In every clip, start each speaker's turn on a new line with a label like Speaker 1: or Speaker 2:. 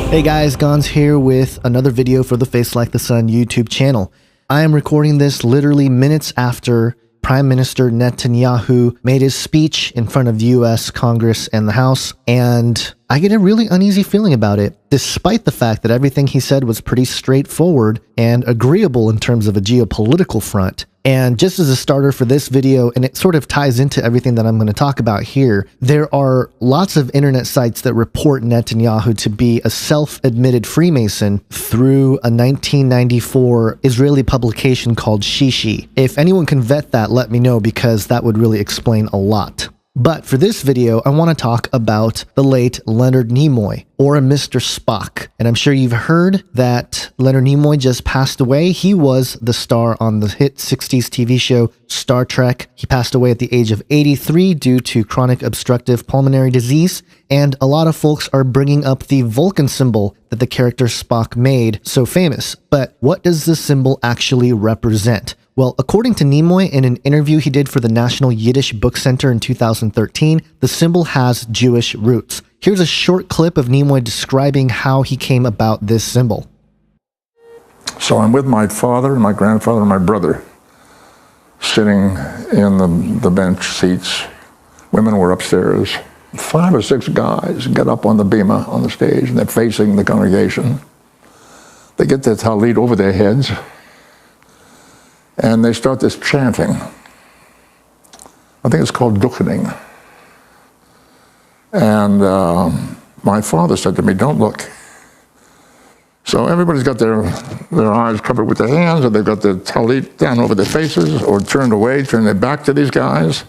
Speaker 1: Hey guys, Gons here with another video for the Face Like the Sun YouTube channel. I am recording this literally minutes after Prime Minister Netanyahu made his speech in front of the US Congress and the House, and I get a really uneasy feeling about it, despite the fact that everything he said was pretty straightforward and agreeable in terms of a geopolitical front. And just as a starter for this video, and it sort of ties into everything that I'm going to talk about here, there are lots of internet sites that report Netanyahu to be a self-admitted Freemason through a 1994 Israeli publication called Shishi. If anyone can vet that, let me know, because that would really explain a lot. But for this video, I want to talk about the late Leonard Nimoy, or a Mr. Spock. And I'm sure you've heard that Leonard Nimoy just passed away. He was the star on the hit 60s TV show Star Trek. He passed away at the age of 83 due to chronic obstructive pulmonary disease. And a lot of folks are bringing up the VULCAN symbol that the character Spock made so famous. But what does this symbol actually represent? Well, according to Nimoy, in an interview he did for the National Yiddish Book Center in 2013, the symbol has Jewish roots. Here's a short clip of Nimoy describing how he came about this symbol.
Speaker 2: So I'm with my father and my grandfather and my brother, sitting in the bench seats. Women were upstairs. 5 or 6 guys get up on the bima on the stage, and they're facing the congregation. They get their talit over their heads, and they start this chanting. I think it's called duchening. And my father said to me, "Don't look." So everybody's got their eyes covered with their hands, or they've got their talit down over their faces, or turned away, turned their back to these guys.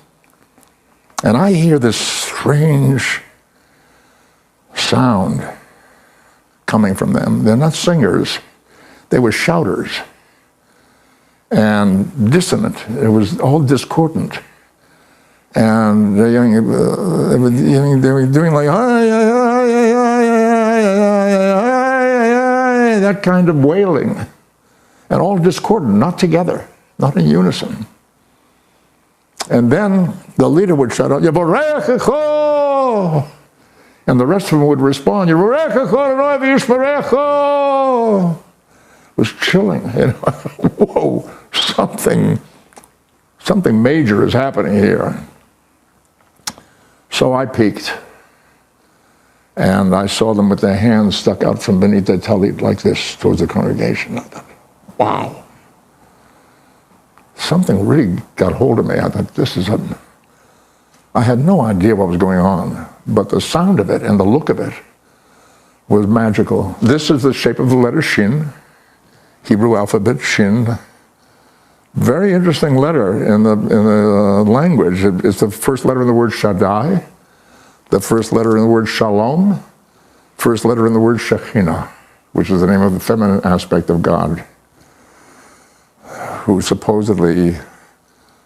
Speaker 2: And I hear this strange sound coming from them. They're not singers. They were shouters. And dissonant. It was all discordant. And they were doing like that kind of wailing, and all discordant, not together, not in unison. And then the leader would shout out, "Yevorechecho!" And the rest of them would respond, "Yevorechecho Adonai v'yishmerecho!" It was chilling. Whoa, something major is happening here. So I peeked, and I saw them with their hands stuck out from beneath their talit like this towards the congregation. I thought, wow. Something really got hold of me. I thought, I had no idea what was going on, but the sound of it and the look of it was magical. This is the shape of the letter Shin, Hebrew alphabet, Shin. Very interesting letter in the language. It's the first letter in the word Shaddai, the first letter in the word Shalom, first letter in the word Shekhinah, which is the name of the feminine aspect of God, who supposedly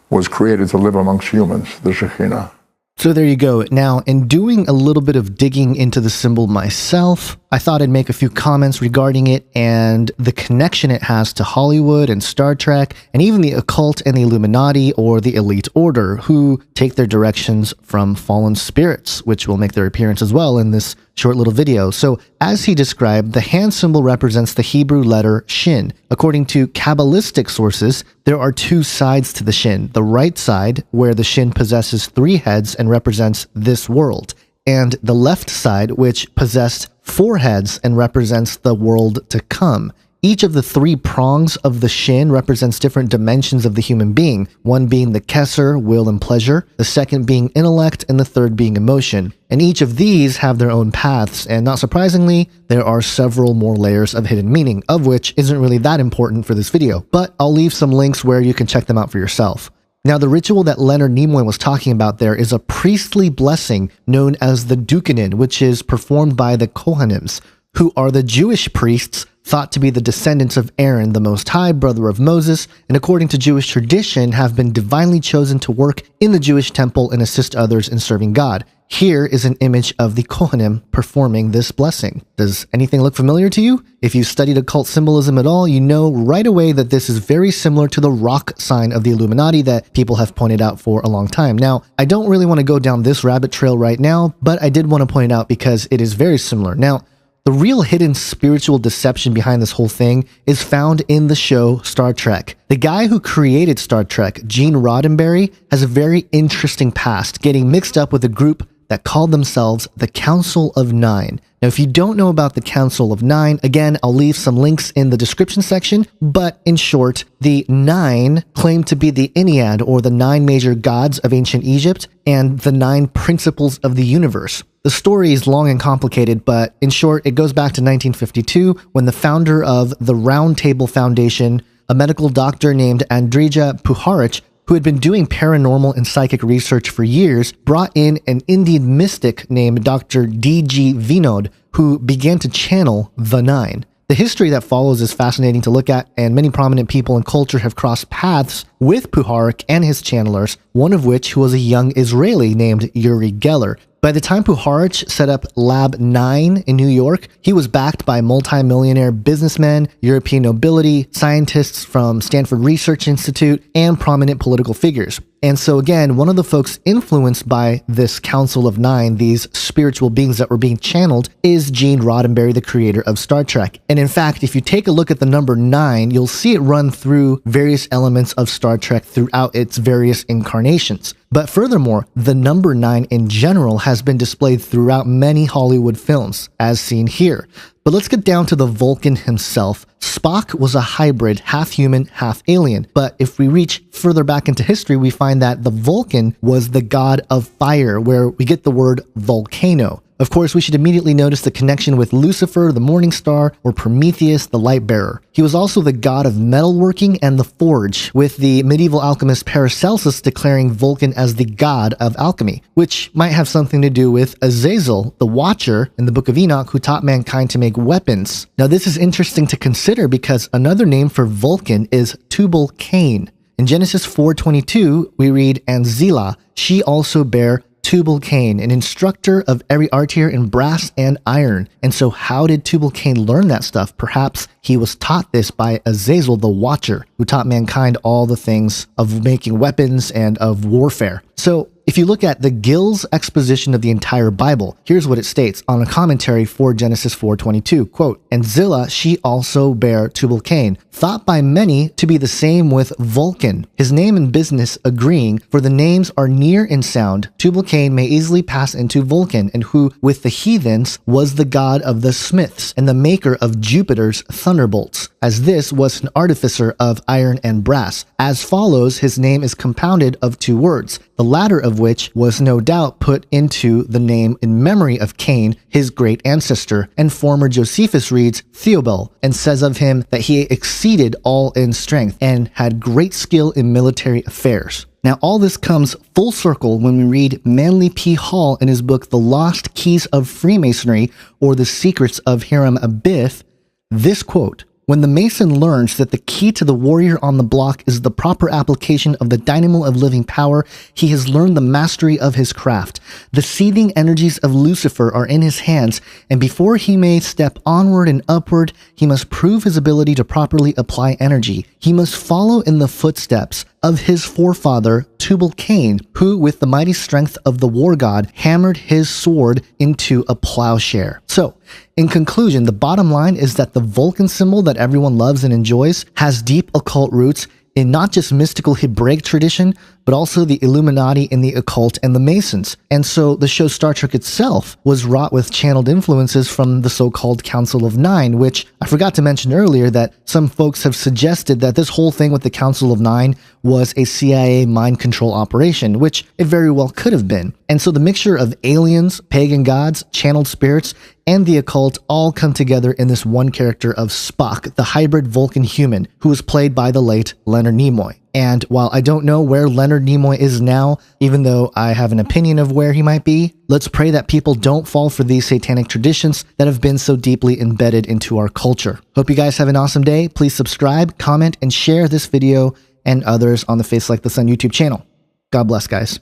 Speaker 2: was created to live amongst humans, the Shekhinah.
Speaker 1: So there you go. Now, in doing a little bit of digging into the symbol myself, I thought I'd make a few comments regarding it and the connection it has to Hollywood and Star Trek, and even the occult and the Illuminati or the Elite Order, who take their directions from fallen spirits, which will make their appearance as well in this short little video. So, as he described, the hand symbol represents the Hebrew letter Shin. According to Kabbalistic sources, there are 2 sides to the Shin. The right side, where the Shin possesses 3 heads and represents this world, and the left side, which possessed 4 heads and represents the world to come. Each of the 3 prongs of the Shin represents different dimensions of the human being, one being the Keser, will and pleasure, the second being intellect, and the third being emotion. And each of these have their own paths, and not surprisingly, there are several more layers of hidden meaning, of which isn't really that important for this video, but I'll leave some links where you can check them out for yourself. Now, the ritual that Leonard Nimoy was talking about there is a priestly blessing known as the Dukenin, which is performed by the Kohanims, who are the Jewish priests thought to be the descendants of Aaron, the Most High, brother of Moses, and according to Jewish tradition, have been divinely chosen to work in the Jewish temple and assist others in serving God. Here is an image of the Kohanim performing this blessing. Does anything look familiar to you? If you studied occult symbolism at all, you know right away that this is very similar to the rock sign of the Illuminati that people have pointed out for a long time. Now, I don't really want to go down this rabbit trail right now, but I did want to point it out because it is very similar. Now, The real hidden spiritual deception behind this whole thing is found in the show Star Trek. The guy who created Star Trek, Gene Roddenberry, has a very interesting past, getting mixed up with a group that called themselves the Council of Nine. Now, if you don't know about the Council of Nine, again, I'll leave some links in the description section, but in short, the Nine claim to be the Ennead, or the 9 major gods of ancient Egypt, and the 9 principles of the universe. The story is long and complicated, but in short, it goes back to 1952 when the founder of the Round Table Foundation, a medical doctor named Andrija Puharich, who had been doing paranormal and psychic research for years, brought in an Indian mystic named Dr. D.G. Vinod, who began to channel the Nine. The history that follows is fascinating to look at, and many prominent people in culture have crossed paths with Puharich and his channelers, one of which was a young Israeli named Uri Geller. By the time Puharich set up Lab 9 in New York, he was backed by multi-millionaire businessmen, European nobility, scientists from Stanford Research Institute, and prominent political figures. And so again, one of the folks influenced by this Council of Nine, these spiritual beings that were being channeled, is Gene Roddenberry, the creator of Star Trek. And in fact, if you take a look at the number 9, you'll see it run through various elements of Star Trek throughout its various incarnations. But furthermore, the number 9 in general has been displayed throughout many Hollywood films, as seen here. But let's get down to the Vulcan himself. Spock was a hybrid, half human, half alien. But if we reach further back into history, we find that the Vulcan was the god of fire, where we get the word volcano. Of course, we should immediately notice the connection with Lucifer, the morning star, or Prometheus, the light bearer. He was also the god of metalworking and the forge, with the medieval alchemist Paracelsus declaring Vulcan as the god of alchemy, which might have something to do with Azazel, the Watcher, in the Book of Enoch, who taught mankind to make weapons. Now, this is interesting to consider because another name for Vulcan is Tubal-Cain. In Genesis 4:22, we read, "And Zillah, she also bare Tubal-Cain, an instructor of every art here in brass and iron." And so how did Tubal-Cain learn that stuff? Perhaps he was taught this by Azazel the Watcher, who taught mankind all the things of making weapons and of warfare. So if you look at the Gill's exposition of the entire Bible, here's what it states on a commentary for Genesis 4:22, quote, "And Zillah, she also bare Tubal-Cain, thought by many to be the same with Vulcan, his name and business agreeing, for the names are near in sound. Tubal-Cain may easily pass into Vulcan, and who with the heathens was the god of the smiths, and the maker of Jupiter's thunderbolts, as this was an artificer of iron and brass. As follows, his name is compounded of 2 words, the latter of which was no doubt put into the name in memory of Cain, his great ancestor, and former Josephus reads Theobald, and says of him that he exceeded all in strength, and had great skill in military affairs." Now, all this comes full circle when we read Manly P. Hall in his book The Lost Keys of Freemasonry, or The Secrets of Hiram Abiff, this quote, "When the Mason learns that the key to the warrior on the block is the proper application of the dynamo of living power, he has learned the mastery of his craft. The seething energies of Lucifer are in his hands, and before he may step onward and upward, he must prove his ability to properly apply energy. He must follow in the footsteps of his forefather Tubal-Cain, who with the mighty strength of the war god hammered his sword into a plowshare." So, in conclusion, the bottom line is that the Vulcan symbol that everyone loves and enjoys has deep occult roots in not just mystical Hebraic tradition, but also the Illuminati in the occult and the Masons. And so the show Star Trek itself was wrought with channeled influences from the so-called Council of Nine, which I forgot to mention earlier that some folks have suggested that this whole thing with the Council of Nine was a CIA mind control operation, which it very well could have been. And so the mixture of aliens, pagan gods, channeled spirits, and the occult all come together in this one character of Spock, the hybrid Vulcan human, who was played by the late Leonard Nimoy. And while I don't know where Leonard Nimoy is now, even though I have an opinion of where he might be, let's pray that people don't fall for these satanic traditions that have been so deeply embedded into our culture. Hope you guys have an awesome day. Please subscribe, comment, and share this video and others on the Face Like the Sun YouTube channel. God bless, guys.